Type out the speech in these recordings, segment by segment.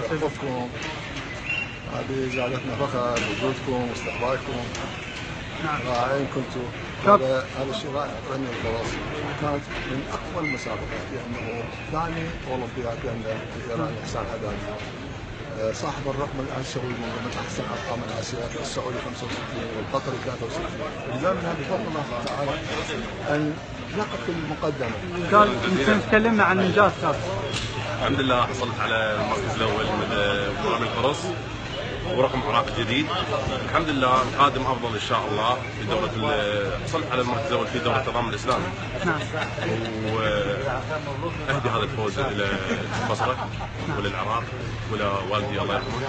شرفتكم. هذه زادتنا فخر وجودكم واستقبالكم. نعم. رائعين كنتوا. هذا الشيء رائع. رمي الفرس كانت من اقوى المسابقات لانه ثاني اولمبياد عندنا الايراني احسان حدادي صاحب الرقم الاسيوي من احسن ارقام الاسيا، السعودي 65 والقطري 63. لذلك بفضل الله تعالى ان نقف في المقدمه. قال يمكن تكلمنا عن انجاز كابتن. الحمد لله حصلت على المركز الاول من رمي الفرس ورقم عراق جديد. الحمد لله القادم افضل ان شاء الله في دوره. حصلت على المركز الاول في دوره التضامن الاسلامي. نعم. واهدي هذا الفوز الى البصره وللعراق ولوالدي الله يرحمه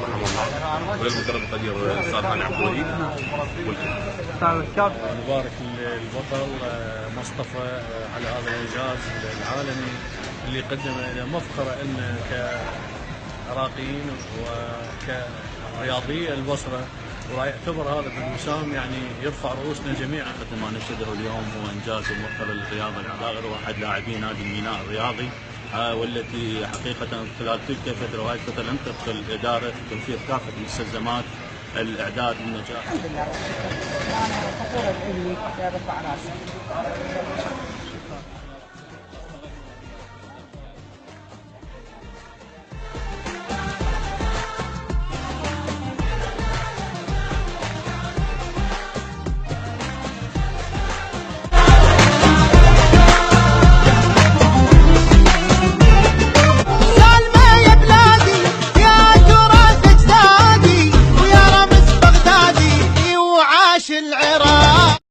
رحمه الله وللمدرب القدير الاستاذ هاني عبدولي والكل. نبارك البطل مصطفى على هذا الانجاز العالمي اللي قدمه الى مفخره لنا كعراقيين وكرياضيه البصره، ويعتبر هذا الوسام يعني يرفع رؤوسنا جميعا. مثل ما نشهده اليوم هو انجاز ومفخر للرياضه العراقيه واحد لاعبي نادي الميناء الرياضي، والتي حقيقه خلال تلك الفتره وهي الفتره لم تبخل الاداره في توفير كافه مستلزمات الاعداد للنجاح. الحمد لله رب العالمين. انا فخوره بابني رفع راسي.